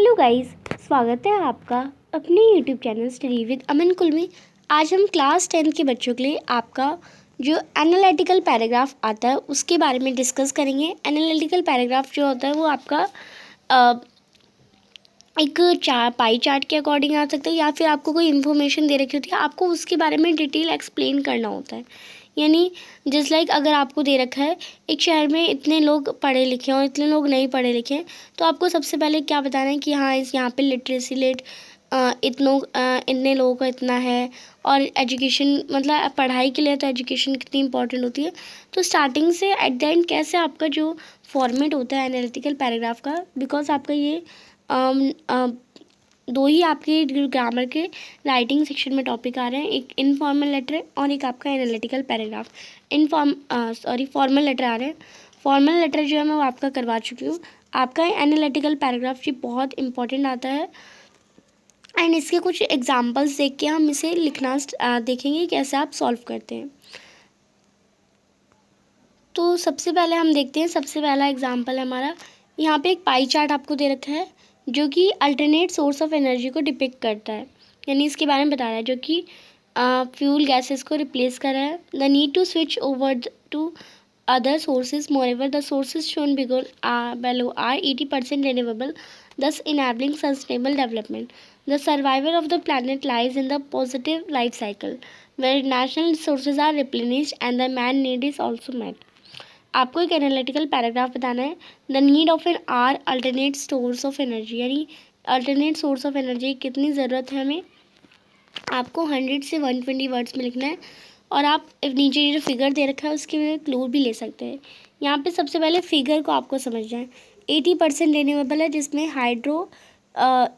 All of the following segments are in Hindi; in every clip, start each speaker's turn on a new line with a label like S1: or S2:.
S1: हेलो गाइस, स्वागत है आपका अपने यूट्यूब चैनल स्टडी विद अमन कुल में। आज हम क्लास 10 के बच्चों के लिए आपका जो एनालिटिकल पैराग्राफ आता है उसके बारे में डिस्कस करेंगे। एनालिटिकल पैराग्राफ जो होता है वो आपका एक पाई चार्ट के अकॉर्डिंग आ सकता है, या फिर आपको कोई इन्फॉर्मेशन दे रखी होती है, आपको उसके बारे में डिटेल एक्सप्लेन करना होता है। यानी जस्ट लाइक अगर आपको दे रखा है एक शहर में इतने लोग पढ़े लिखे हैं और इतने लोग नहीं पढ़े लिखे हैं, तो आपको सबसे पहले क्या बताना है कि हाँ इस यहाँ पे लिटरेसी रेट इतने लोगों का इतना है, और एजुकेशन मतलब पढ़ाई के लिए तो एजुकेशन कितनी इंपॉर्टेंट होती है। तो स्टार्टिंग से एट द एंड कैसे आपका जो फॉर्मेट होता है एनालिटिकल पैराग्राफ का, बिकॉज आपका ये दो ही आपके ग्रामर के राइटिंग सेक्शन में टॉपिक आ रहे हैं, एक इनफॉर्मल लेटर और एक आपका एनालिटिकल पैराग्राफ। फॉर्मल लेटर आ रहे हैं। फॉर्मल लेटर जो है मैं वो आपका करवा चुकी हूँ। आपका एनालिटिकल पैराग्राफ जी बहुत इंपॉर्टेंट आता है, एंड इसके कुछ एग्जाम्पल्स देख के हम इसे लिखना देखेंगे कैसे आप सॉल्व करते हैं। तो सबसे पहले हम देखते हैं, सबसे पहला एग्जाम्पल है हमारा, यहाँ पे एक पाई चार्ट आपको दे रखा है जो कि अल्टरनेट सोर्स ऑफ एनर्जी को डिपिक्ट करता है, यानी इसके बारे में बता रहा है, जो कि फ्यूल गैसेस को रिप्लेस कर रहा है। The need to switch over to other sources. Moreover, the sources shown below are 80% renewable, thus enabling sustainable development. The survival of the planet lies in the positive life cycle, where natural resources are replenished and the man need is also met. आपको एक एनालिटिकल पैराग्राफ बताना है। The need of N R alternate source of energy, यानी अल्टरनेट सोर्स ऑफ एनर्जी कितनी ज़रूरत है हमें, आपको 100 से 120 वर्ड्स में लिखना है। और आप नीचे जो फिगर दे रखा है उसके में क्लू भी ले सकते हैं। यहाँ पे सबसे पहले फिगर को आपको समझना है। 80% रिन्यूएबल है, जिसमें हाइड्रो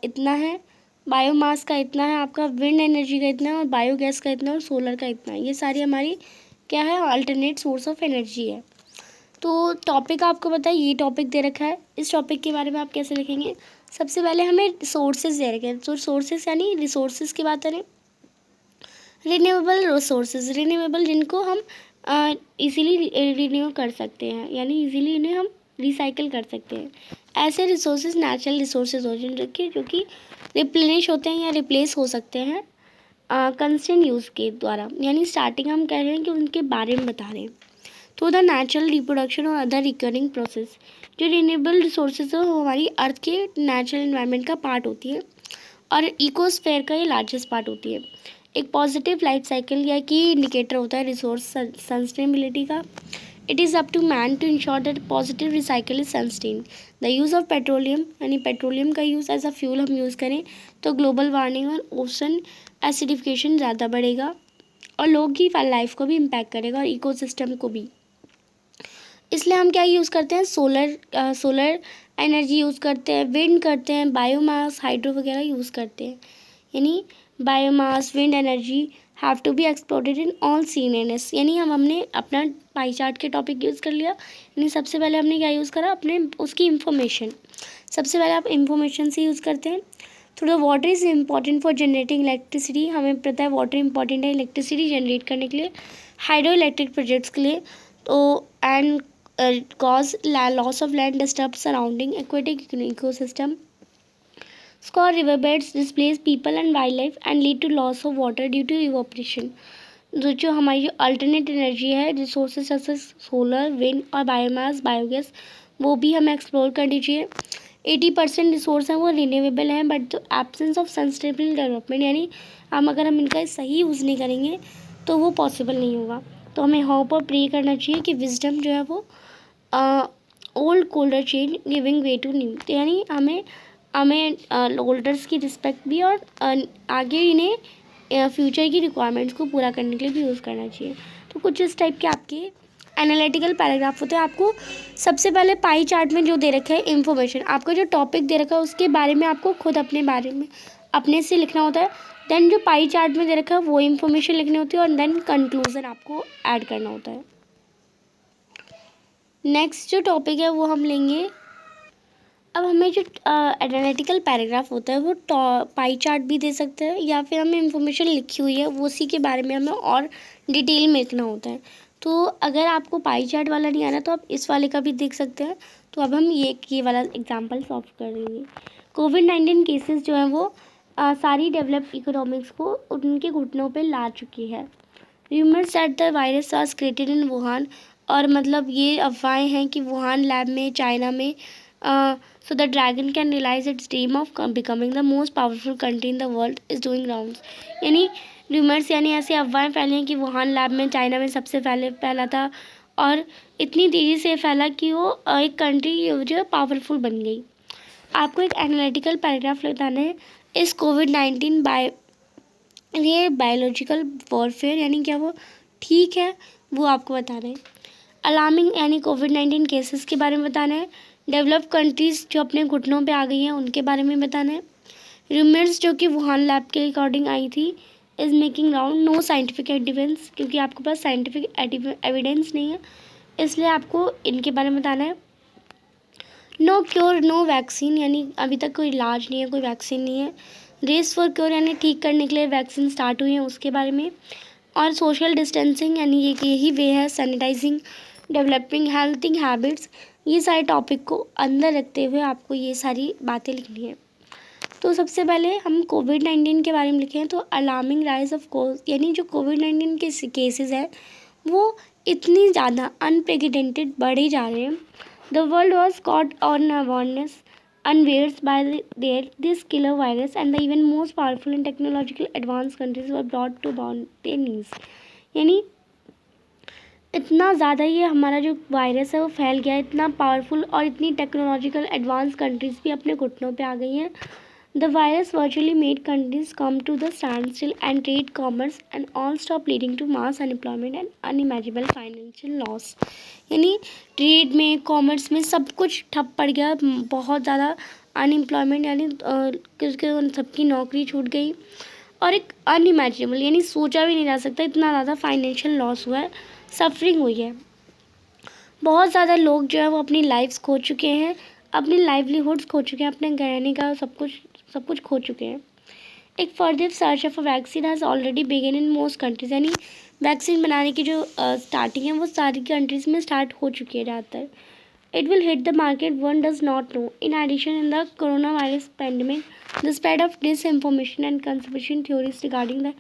S1: इतना है, बायोमास का इतना है, आपका विंड एनर्जी का इतना है, और बायोगैस का इतना है, और सोलर का इतना है। ये सारी हमारी क्या है, अल्टरनेट सोर्स ऑफ एनर्जी है। तो टॉपिक आपको पता है, ये टॉपिक दे रखा है। इस टॉपिक के बारे में आप कैसे लिखेंगे, सबसे पहले हमें सोर्सेज दे रखे हैं। तो सोर्सेज यानी रिसोर्सेज की बात करें, रिन्यूएबल रिसोर्सेज, रिन्यूएबल जिनको हम इजीली रिन्यू कर सकते हैं, यानी इजीली इन्हें हम रिसाइकिल कर सकते हैं। ऐसे रिसोर्सेज नेचुरल रिसोर्सेज हो जिनके जो कि रिप्लेनिश होते हैं या रिप्लेस हो सकते हैं कंस्टेंट यूज़ के द्वारा। यानी स्टार्टिंग हम कह रहे हैं कि उनके बारे में बता रहे हैं। तो द नेचुरल रिप्रोडक्शन और अदर रिकरिंग प्रोसेस, जो रिन्यूएबल रिसोर्सेज है वो हमारी अर्थ के नेचुरल इन्वायरमेंट का पार्ट होती है, और इकोस्फेयर का ये लार्जेस्ट पार्ट होती है। एक पॉजिटिव लाइफ साइकिल या कि इंडिकेटर होता है रिसोर्स सस्टेनेबिलिटी का। It is up to man to ensure that positive recycle is sustain. The use of petroleum, यानी पेट्रोलियम का यूज़ एज अ फ्यूल हम यूज़ करें तो ग्लोबल वार्मिंग और ओशन एसिडिफिकेशन ज़्यादा बढ़ेगा, और लोग की लाइफ को भी इम्पैक्ट करेगा और इकोसिस्टम को भी। इसलिए हम क्या यूज़ करते हैं, सोलर एनर्जी यूज़ करते हैं, विंड करते हैं, बायोमास, हाइड्रो वगैरह यूज़ करते हैं। यानी biomass, wind energy have to be explorated in all scenes. यानी हमने अपना पाई चार्ट के टॉपिक यूज़ कर लिया। यानी सबसे पहले हमने क्या यूज़ करा, अपने उसकी इंफॉर्मेशन। सबसे पहले आप इंफॉर्मेशन से यूज़ करते हैं। थोड़ा water is important for generating electricity, हमें पता है वाटर इंपॉर्टेंट है इलेक्ट्रिसिटी जनरेट करने के लिए, हाइड्रो इलेक्ट्रिक प्रोजेक्ट्स के लिए। तो and cause loss of land, disturb surrounding aquatic ecosystem, score riverbeds, displace people and wildlife, and lead to loss of water due to evaporation. जो हमारी अल्टरनेट एनर्जी है, रिसोर्सेज जैसे सोलर, विंड और बायोमास, बायोगैस, वो भी हमें एक्सप्लोर करनी चाहिए। 80% रिसोर्स हैं वो रिन्यूएबल हैं, but absence of sustainable development, यानी अगर हम इनका सही यूज़ नहीं करेंगे तो वो पॉसिबल नहीं होगा। तो हमें होप और प्रे करना चाहिए कि विजडम जो है वो old colder change giving way to new, यानी हमें ओल्डर्स की रिस्पेक्ट भी, और आगे इन्हें फ्यूचर की रिक्वायरमेंट्स को पूरा करने के लिए भी यूज़ करना चाहिए। तो कुछ इस टाइप के आपके एनालिटिकल पैराग्राफ होते हैं। आपको सबसे पहले पाई चार्ट में जो दे रखा है इन्फॉर्मेशन, आपका जो टॉपिक दे रखा है उसके बारे में आपको खुद अपने बारे में अपने से लिखना होता है। देन जो पाई चार्ट में दे रखा है वो इन्फॉर्मेशन लिखनी होती है, और देन कंक्लूजन आपको ऐड करना होता है। नेक्स्ट जो टॉपिक है वो हम लेंगे, अब हमें जो एनालिटिकल पैराग्राफ होता है वो पाई चार्ट भी दे सकते हैं, या फिर हमें इंफॉर्मेशन लिखी हुई है वो उसी के बारे में हमें और डिटेल में लिखना होता है। तो अगर आपको पाई चार्ट वाला नहीं आना तो आप इस वाले का भी देख सकते हैं। तो अब हम ये वाला एग्जांपल सॉल्व कर देंगे। कोविड-19 केसेस जो हैं वो सारी डेवलप्ड इकोनॉमिक्स को उनके घुटनों पे ला चुकी है। Rumours that the virus was created in Wuhan, और मतलब ये अफवाहें हैं कि वुहान लैब में चाइना में so the dragon can realise its dream of becoming the most powerful country in the world is doing rounds. यानी रूमर्स यानी ऐसी अफवाहें फैली हैं कि वुहान लैब में चाइना में सबसे पहले फैला था, और इतनी तेज़ी से फैला कि वो एक कंट्री जो पावरफुल बन गई। आपको एक एनालिटिकल पैराग्राफ बताना है। इस कोविड-19 ये बायोलॉजिकल वॉरफेयर यानी क्या वो ठीक है, वो आपको बताना है। अलार्मिंग यानी कोविड-19 केसेस के बारे में बताना है। डेवलप्ड कंट्रीज़ जो अपने घुटनों पे आ गई हैं उनके बारे में बताना है। रूमर्स जो कि वुहान लैब के अकॉर्डिंग आई थी is making round, no scientific evidence, क्योंकि आपके पास साइंटिफिक एविडेंस नहीं है, इसलिए आपको इनके बारे में बताना है। नो क्योर नो वैक्सीन यानी अभी तक कोई इलाज नहीं है, कोई वैक्सीन नहीं है। रेस फॉर क्योर यानी ठीक करने के लिए वैक्सीन स्टार्ट हुई है, उसके बारे में। और सोशल डिस्टेंसिंग यानी ये कि यही वे है, सैनिटाइजिंग, डेवलपिंग हेल्थिंग हैबिट्स, ये सारे टॉपिक को अंदर रखते हुए आपको ये सारी बातें लिखनी है। तो सबसे पहले हम कोविड-19 के बारे में लिखें तो अलार्मिंग राइज ऑफ कोर्स यानी जो कोविड-19 के केसेस हैं वो इतनी ज़्यादा अनप्रेसिडेंटेड बढ़े जा रहे हैं। The world was caught on awareness unwares by this killer virus, and the even most powerful and technological advanced countries were brought to their knees। यानी इतना ज़्यादा ये हमारा जो वायरस है वो फैल गया है, इतना पावरफुल, और इतनी टेक्नोलॉजिकल एडवांस कंट्रीज़ भी अपने घुटनों पे आ गई हैं। The virus virtually made countries come to the standstill and trade commerce and all stop leading to mass unemployment and unimaginable financial loss. यानी ट्रेड में, कॉमर्स में सब कुछ ठप पड़ गया, बहुत ज़्यादा अनएम्प्लॉयमेंट यानी किसके सबकी नौकरी छूट गई, और एक अनइमेजिनेबल यानी सोचा भी नहीं जा सकता इतना ज़्यादा फाइनेंशियल लॉस हुआ है, सफरिंग हुई है। बहुत ज़्यादा लोग जो है वो अपनी लाइफ्स खो चुके हैं, अपनी लाइवलीहुड्स खो चुके हैं, अपने गहने का सब कुछ खो चुके हैं। एक further search of a vaccine has already begin in most countries, यानी वैक्सीन बनाने की जो स्टार्टिंग है वो सारी कंट्रीज़ में स्टार्ट हो चुकी है ज़्यादातर। It will hit the market one does not know. In addition, in the coronavirus pandemic, the spread of disinformation and conspiracy theories regarding the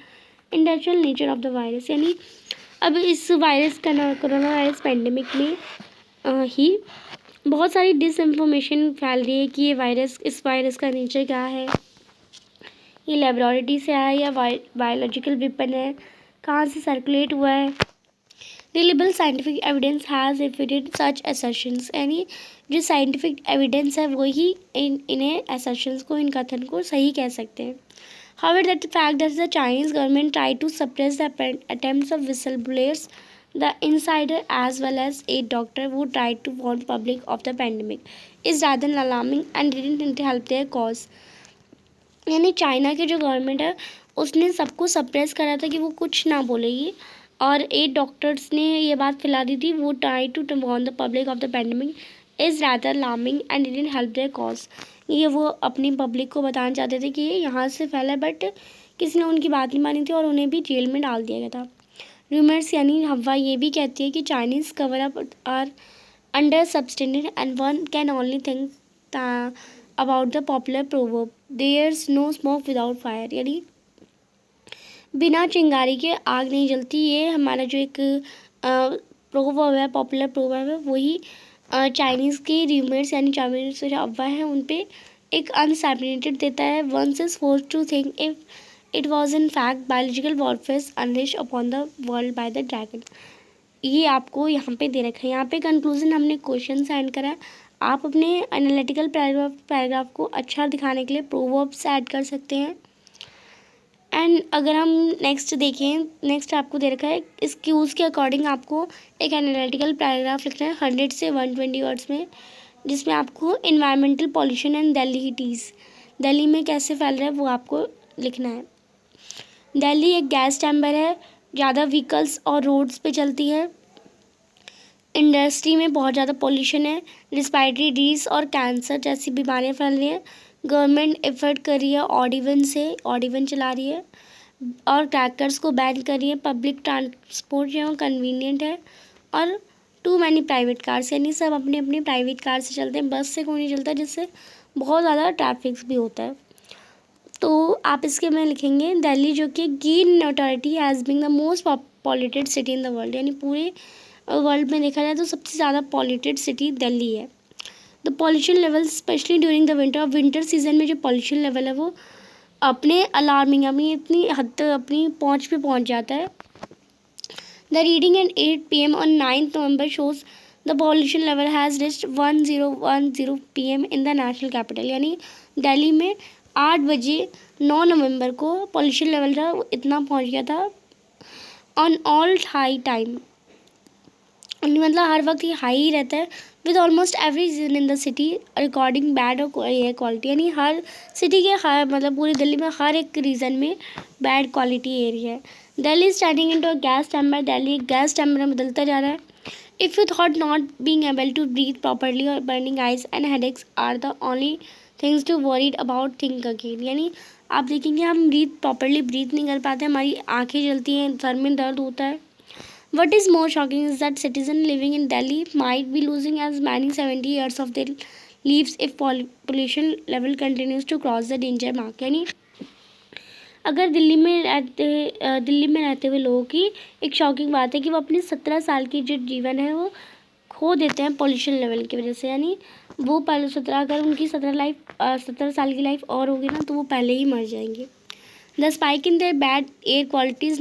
S1: intentional nature of the virus, यानी अब इस वायरस का कोरोना वायरस पेंडेमिक में ही बहुत सारी डिसइंफॉर्मेशन फैल रही है कि इस वायरस का नेचर क्या है, ये लेबोरेटरी से आया या बायोलॉजिकल वेपन है, कहाँ से सर्कुलेट हुआ है। Reliable scientific evidence has refuted such assertions, यानी जो साइंटिफिक एविडेंस है वही इन्हें असर्शंस को, इन कथन को सही कह सकते हैं। However, that the fact that the Chinese government tried to suppress the attempts of whistleblowers, the insider as well as a doctor who tried to warn public of the pandemic, is rather alarming and didn't help their cause। यानी चाइना की जो गवर्नमेंट है उसने सबको सप्रेस करा था कि वो कुछ ना बोलेगी, और 8 डॉक्टर्स ने ये बात फैला दी थी, वो try to warn the public of the pandemic is rather alarming and didn't help their cause. ये वो अपनी पब्लिक को बताना चाहते थे कि ये यहाँ से फैला, बट किसी ने उनकी बात नहीं मानी थी और उन्हें भी जेल में डाल दिया गया था। रूमर्स यानी अफवाह ये भी कहती है कि Chinese cover up are under substantiated and one can only think about the popular proverb there's no smoke without fire, यानी बिना चिंगारी के आग नहीं जलती। ये हमारा जो एक प्रोवर्ब है, पॉपुलर प्रोवर्ब है, वही चाइनीज़ के रूमर्स यानी चाइनीज़ जो अफवाह है उन पे एक अनसर्टेनिटी देता है। Once is forced to think if it was in fact biological warfare unleashed upon the world by the dragon. ये आपको यहाँ पे दे रखा है। यहाँ पे कंक्लूजन हमने क्वेश्चन ऐड करा है। आप अपने एनालिटिकल पैराग्राफ को अच्छा दिखाने के लिए प्रोवर्ब्स ऐड कर सकते हैं। एंड अगर हम नेक्स्ट देखें, नेक्स्ट आपको दे रखा है इस क्यूज़ के अकॉर्डिंग आपको एक एनालिटिकल पैराग्राफ लिखना है 100 से 120 वर्ड्स में, जिसमें आपको इन्वायरमेंटल पॉल्यूशन एंड दिल्ली हिटीज़, दिल्ली में कैसे फैल रहा है वो आपको लिखना है। दिल्ली एक गैस चैम्बर है, ज़्यादा व्हीकल्स और रोड्स पे चलती है, इंडस्ट्री में बहुत ज़्यादा पॉल्यूशन है, रिस्पायरेटरी डिजीज़ और कैंसर जैसी बीमारियाँ फैल रही हैं। गवर्नमेंट एफर्ट कर रही है ऑड इवन चला रही है और क्रैकर्स को बैन कर रही है। पब्लिक ट्रांसपोर्ट जो है वो कन्वीनियंट है, और टू मैनी प्राइवेट कार्स, यानी सब अपनी अपनी प्राइवेट कार से चलते हैं, बस से कोई नहीं चलता, जिससे बहुत ज़्यादा ट्रैफिक्स भी होता है। तो आप इसके में लिखेंगे दिल्ली, जो कि gain notoriety has been the most polluted city in the world, यानी पूरे वर्ल्ड में देखा जाए तो सबसे ज़्यादा पॉल्यूटेड सिटी दिल्ली है। The pollution level specially during the winter season में जो पॉल्यूशन लेवल है वो अपने अलार्मिंग अपनी इतनी हद तक अपनी पहुँच पे पहुँच जाता है। The reading at 8 PM on 9th November shows the pollution level has reached 1010 PM in the national capital, यानी दिल्ली में 8 बजे 9 नवंबर को पॉल्यूशन लेवल का इतना पहुंच गया था ऑन ऑल हाई टाइम, मतलब हर वक्त ये हाई ही रहता है। With almost every region in the city recording bad air quality, यानी हर सिटी के हर मतलब पूरी दिल्ली में हर एक रीजन में बैड क्वालिटी एरिया है। Delhi starting into a gas chamber, Delhi gas chamber में बदलता जा रहा है। If you thought not being able to breathe properly और burning eyes and headaches are the only things to worried about, think again, यानी आप देखेंगे हम प्रॉपरली ब्रीथ नहीं कर पाते, हमारी आँखें जलती हैं, सर में दर्द होता है। What is more shocking is that citizens living in Delhi might be losing as many 70 years of their lives if pollution level continues to cross the danger mark, यानी अगर दिल्ली में रहते हुए लोगों की एक शॉकिंग बात है कि वो अपने 17 साल की जो जीवन है वो खो देते हैं पॉल्यूशन लेवल की वजह से, यानी वो पहले 17 अगर उनकी 17 साल की लाइफ और होगी ना तो वो पहले ही मर जाएंगे। The spike in their bad air qualities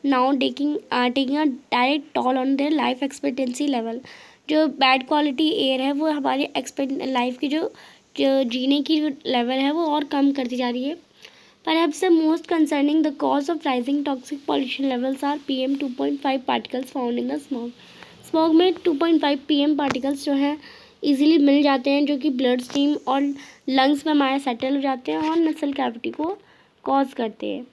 S1: now taking a direct toll on their life expectancy level, जो बैड क्वालिटी एयर है वो हमारी लाइफ की जो जीने की जो लेवल है वो और कम करती जा रही है। Perhaps the most concerning the cause of rising toxic pollution levels are PM 2.5 particles found in the smog. Smog में 2.5 PM पार्टिकल्स जो हैं इजीली मिल जाते हैं, जो कि ब्लड स्ट्रीम और लंग्स में हमारे सेटल हो जाते हैं और नसल कैविटी को कॉज करते हैं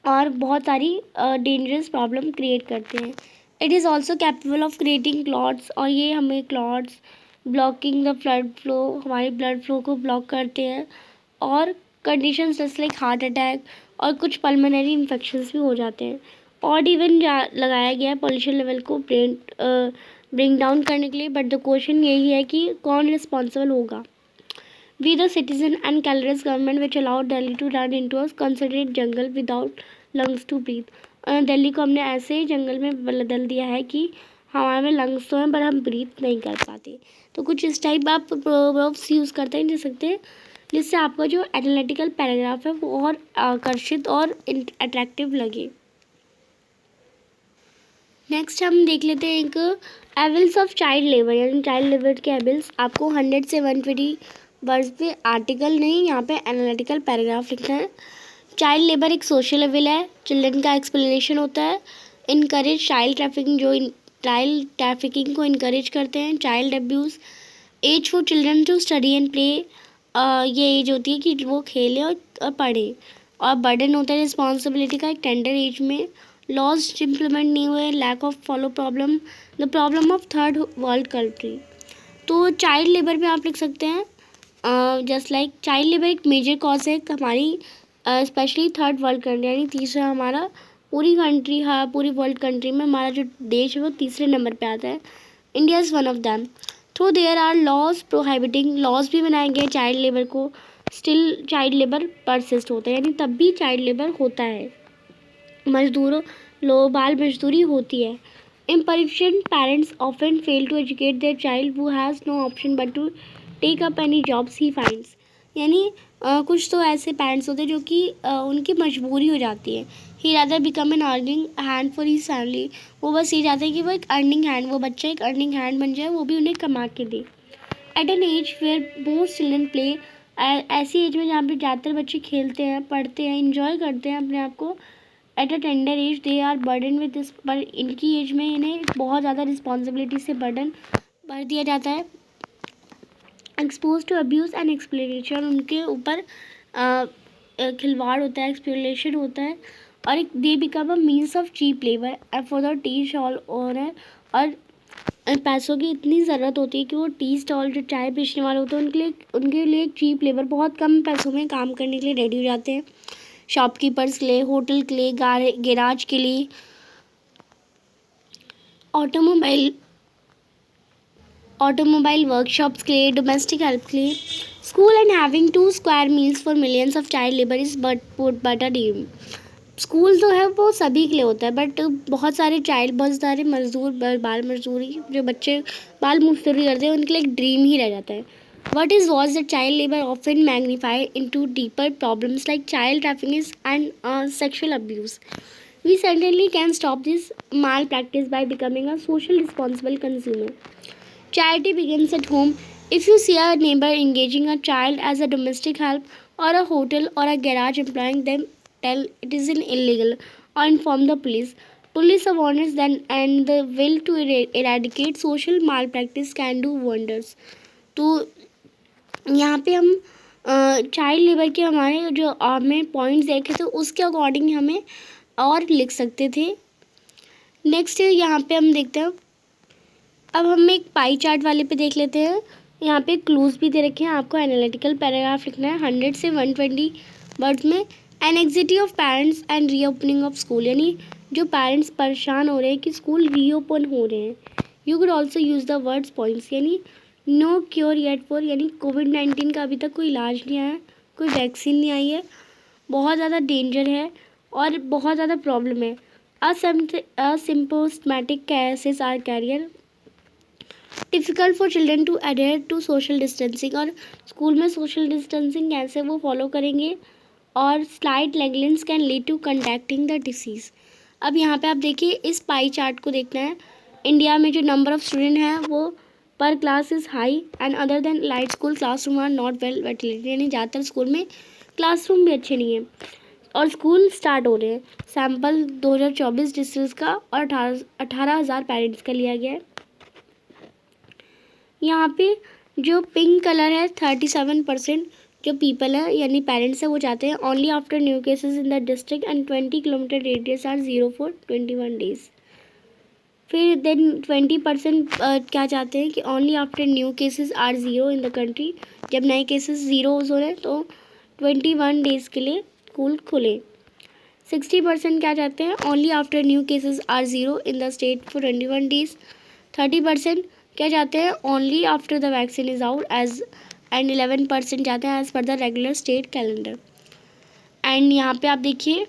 S1: और बहुत सारी डेंजरस प्रॉब्लम क्रिएट करते हैं। It is also capable of creating clots, और ये हमें clots blocking the blood flow, हमारे ब्लड फ्लो को ब्लॉक करते हैं और कंडीशंस जैसे लाइक हार्ट अटैक और कुछ पल्मोनरी इन्फेक्शंस भी हो जाते हैं। ऑड इवन लगाया गया है पॉल्यूशन लेवल को ब्रिंग डाउन करने के लिए, बट द क्वेश्चन यही है कि कौन रिस्पॉन्सिबल होगा। We the citizen and callous government which allowed Delhi to run into a considerate jungle without lungs to breathe. Delhi को हमने ऐसे ही जंगल में बदल दिया है कि हमारे में लंग्स तो हैं पर हम ब्रीथ नहीं कर पाते। तो कुछ इस टाइप आप प्रोवर्ब्स यूज़ करते हैं जिससे जिससे आपका जो एनालिटिकल पैराग्राफ है वो और आकर्षित और अट्रैक्टिव लगे। नेक्स्ट हम देख लेते हैं एक एविल्स ऑफ चाइल्ड लेबर, यानी चाइल्ड लेबर के एविल्स। आपको 100 से 120 वर्ड्स पे आर्टिकल नहीं, यहाँ पे एनालिटिकल पैराग्राफ लिखना है। चाइल्ड लेबर एक सोशल एविल है, चिल्ड्रन का एक्सप्लेनेशन होता है। इनकरेज चाइल्ड ट्रैफिकिंग, जो चाइल्ड ट्रैफिकिंग को इनकरेज करते हैं। Child abuse, age for children to study and play, ये एज होती है कि वो खेले और पढ़े। और बर्डन होता है रिस्पॉन्सिबिलिटी का एक टेंडर एज में। लॉज इम्प्लीमेंट नहीं हुए, lack of follow problem, the problem of third world country. तो चाइल्ड लेबर में आप लिख सकते हैं जस्ट लाइक चाइल्ड लेबर एक मेजर कॉज है हमारी स्पेशली थर्ड वर्ल्ड कंट्री, यानी तीसरा हमारा पूरी कंट्री, हाँ पूरी वर्ल्ड कंट्री में हमारा जो देश है वो तीसरे नंबर पे आता है। India is one of them. Through there are laws prohibiting, laws भी बनाए गए चाइल्ड लेबर को, स्टिल चाइल्ड लेबर परसिस्ट होता है, यानी तब भी चाइल्ड लेबर होता है, मजदूरों बाल मजदूरी होती है। Impoverished parents often fail to educate their child who has no option but to take up any jobs he finds, यानी कुछ तो ऐसे पेरेंट्स होते हैं जो कि उनकी मजबूरी हो जाती है। He rather become an earning hand for his family, वो बस ये चाहते हैं कि वो एक अर्निंग हैंड, वो बच्चा एक अर्निंग हैंड बन जाए, वो भी उन्हें कमा के दे। At an age where most children play, ऐसी एज में जहाँ पे ज़्यादातर बच्चे खेलते हैं, पढ़ते हैं, इंजॉय करते हैं अपने आप को। At a tender age they are burden with this, पर इनकी एज में इन्हें बहुत ज़्यादा रिस्पॉन्सिबिलिटी से बर्डन भर दिया जाता है। Expose to abuse and exploration, उनके ऊपर खिलवाड़ होता है, एक्सप्लोरेशन होता है। और एक they become a means of cheap labour for the tea stall owner, और पैसों की इतनी ज़रूरत होती है कि वो टी स्टॉल जो चाय बेचने वाले होते हैं उनके लिए एक चीप लेबर बहुत कम पैसों में काम करने के लिए रेडी हो जाते हैं। शॉपकीपर्स के लिए, होटल के लिए, गैराज के लिए, ऑटोमोबाइल वर्कशॉप्स के लिए, डोमेस्टिक हेल्प के लिए, school and having 2 square meals for millions of child labour is but a dream. School जो है वो सभी के लिए होता है, बट बहुत सारे मजदूर बाल मजदूरी जो बच्चे बाल मजदूरी करते हैं उनके लिए एक ड्रीम ही रह जाता है। What is was that child labor often magnified into deeper problems like child trafficking and sexual abuse. We certainly can stop this malpractice by becoming a social responsible consumer. Charity begins at home. If you see a neighbor engaging a child as a domestic help or a hotel or a garage employing them, tell it is illegal or inform the police. Police awareness then and the will to eradicate social malpractice can do wonders. तो यहाँ पे हम चाइल्ड लेबर के हमारे जो हमें पॉइंट्स देखे थे उसके अकॉर्डिंग हमें और लिख सकते थे। नेक्स्ट यहाँ पे हम देखते हैं, अब हम एक पाई चार्ट वाले पे देख लेते हैं। यहाँ पे क्लूज भी दे रखे हैं, आपको एनालिटिकल पैराग्राफ लिखना है 100 से 120 वर्ड्स में। Anxiety of parents and reopening of school, यानी जो पेरेंट्स परेशान हो रहे हैं कि स्कूल रीओपन हो रहे हैं। You could also use the words points, यानी नो क्योर येट फॉर, यानी कोविड-19 का अभी तक कोई इलाज नहीं आया, कोई वैक्सीन नहीं आई है, बहुत ज़्यादा डेंजर है और बहुत ज़्यादा प्रॉब्लम है। Asymptomatic cases are carrier, difficult for children to adhere to social distancing, और स्कूल में सोशल डिस्टेंसिंग कैसे वो फॉलो करेंगे, और slight negligence can lead to contacting the disease. अब यहाँ पे आप देखिए इस पाई चार्ट को देखना है। इंडिया में जो नंबर ऑफ़ स्टूडेंट हैं वो पर class is high and other than light school classroom are not well ventilated, यानी ज़्यादातर स्कूल में क्लासरूम भी अच्छे नहीं हैं और स्कूल स्टार्ट हो रहे हैं। सैम्पल 2024 डिस्ट्रिक्ट का और 18,000 पेरेंट्स का लिया गया है। यहाँ पे जो पिंक कलर है 37% जो पीपल है यानी पेरेंट्स है वो चाहते हैं only after new cases in the district and 20 kilometre radius are 0 for 21 days. फिर देन 20% क्या चाहते हैं कि only after new cases are 0 in the country, जब नए केसेस 0 हो रहे हैं तो 21 डेज़ के लिए स्कूल खुले। 60% क्या चाहते हैं only after new cases are 0 in the state for 21 days. 30% क्या चाहते हैं only after the vaccine is out as, and 11% चाहते हैं as per the regular state calendar. And यहाँ पे आप देखिए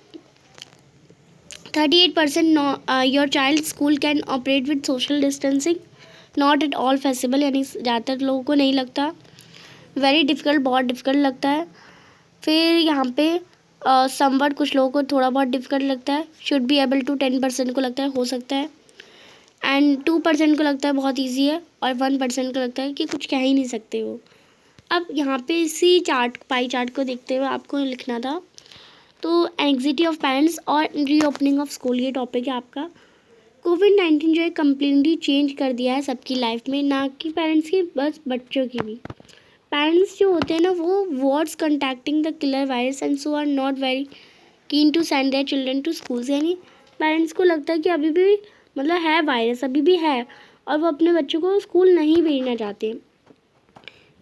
S1: 38% your child school can operate with social distancing not at all feasible, यानी ज़्यादातर लोगों को नहीं लगता, वेरी डिफ़िकल्ट, बहुत डिफ़िकल्ट लगता है। फिर यहाँ पे समवट कुछ लोगों को थोड़ा बहुत डिफ़िकल्ट लगता है, शुड बी एबल टू 10% को लगता है हो सकता है, एंड 2% को लगता है बहुत ईजी है, और 1% को लगता है कि कुछ कह ही नहीं सकते हो। अब यहाँ पे इसी चार्ट पाई चार्ट को देखते हुए आपको लिखना था, तो एंग्जाइटी ऑफ पेरेंट्स और रीओपनिंग ऑफ स्कूल ये टॉपिक है आपका। कोविड-19 जो है कम्प्लीटली चेंज कर दिया है सबकी लाइफ में, ना कि पेरेंट्स की बस बच्चों की भी। पेरेंट्स जो होते हैं ना वो words contacting the killer virus and so are not very keen to send their children to schools, यानी पेरेंट्स को लगता है कि अभी भी मतलब है वायरस अभी भी है और वो अपने बच्चों को स्कूल नहीं भेजना चाहते।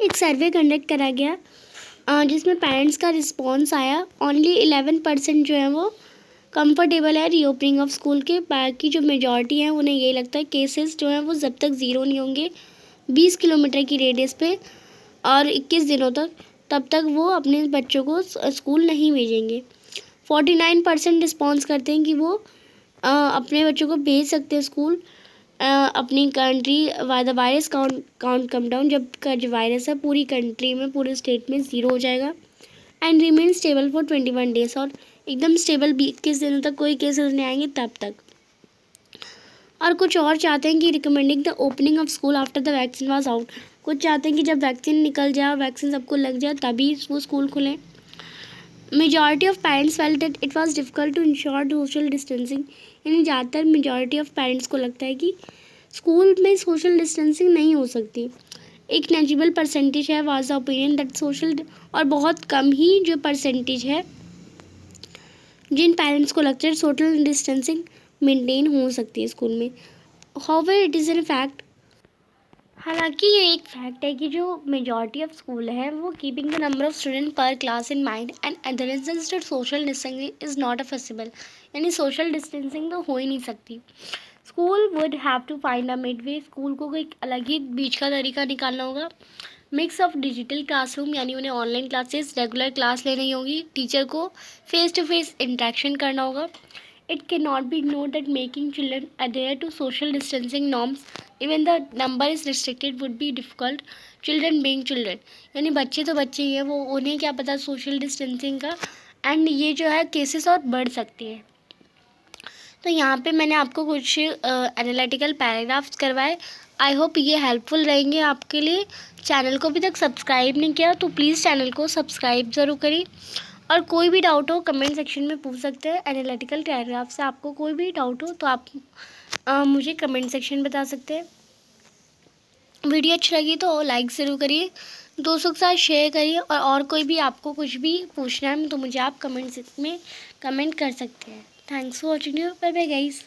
S1: एक सर्वे कंडक्ट करा गया जिसमें पेरेंट्स का रिस्पॉन्स आया, ओनली 11% जो है वो कंफर्टेबल है रीओपनिंग ऑफ स्कूल के, बाकी जो मेजॉरिटी है उन्हें ये लगता है केसेस जो हैं वो जब तक 0 नहीं होंगे 20 किलोमीटर की रेडियस पे और 21 दिनों तक, तब तक वो अपने बच्चों को स्कूल नहीं भेजेंगे। 49% रिस्पॉन्स करते हैं कि वो अपने बच्चों को भेज सकते हैं स्कूल अपनी country the virus count come down, जब का जो वायरस है पूरी कंट्री में पूरे स्टेट में 0 हो जाएगा, and remain stable for 21 days, और एकदम स्टेबल 21 दिनों तक कोई केसेस नहीं आएंगे तब तक। और कुछ और चाहते हैं कि recommending the opening of school after the vaccine was out, कुछ चाहते हैं कि जब वैक्सीन निकल जाए और वैक्सीन सबको लग जाए तभी वो स्कूल खुलें। Majority of parents felt that it was difficult to ensure social distancing, यानी ज़्यादातर मेजॉरिटी ऑफ पेरेंट्स को लगता है कि स्कूल में सोशल डिस्टेंसिंग नहीं हो सकती। एक नेजिबल परसेंटेज है was the opinion that social, और बहुत कम ही जो परसेंटेज है जिन पेरेंट्स को लगता है सोशल डिस्टेंसिंग मेंटेन हो सकती है स्कूल में। However it is an fact, हालांकि ये एक फैक्ट है कि जो मेजॉरिटी ऑफ स्कूल है वो keeping the number of student per class in mind and otherwise social distancing is not a possible, यानी सोशल डिस्टेंसिंग तो हो ही नहीं सकती। School would have to find a mid way, school को एक अलग ही बीच का तरीका निकालना होगा। मिक्स ऑफ डिजिटल क्लासरूम, यानी उन्हें ऑनलाइन क्लासेस रेगुलर क्लास लेनी होगी, टीचर को फेस टू फेस इंटरेक्शन करना होगा। It can not be ignored that making children adhere to social distancing norms even the number is restricted would be difficult. Children being children, यानी बच्चे तो बच्चे ही हैं, वो उन्हें क्या पता सोशल डिस्टेंसिंग का, एंड ये जो है केसेस और बढ़ सकती है। तो यहाँ पे मैंने आपको कुछ एनालिटिकल पैराग्राफ्स करवाए। आई होप ये हेल्पफुल रहेंगे आपके लिए। चैनल को अभी तक सब्सक्राइब नहीं किया तो प्लीज़ चैनल को सब्सक्राइब ज़रूर करिए, और कोई भी डाउट हो कमेंट सेक्शन में पूछ सकते हैं। एनालिटिकल पैराग्राफ से आपको कोई भी डाउट हो तो आप मुझे कमेंट सेक्शन में बता सकते हैं। वीडियो अच्छी लगी तो लाइक ज़रूर करिए, दोस्तों के साथ शेयर करिए, और कोई भी आपको कुछ भी पूछना है तो मुझे आप कमेंट में कमेंट कर सकते हैं। Thanks for watching, bye bye guys.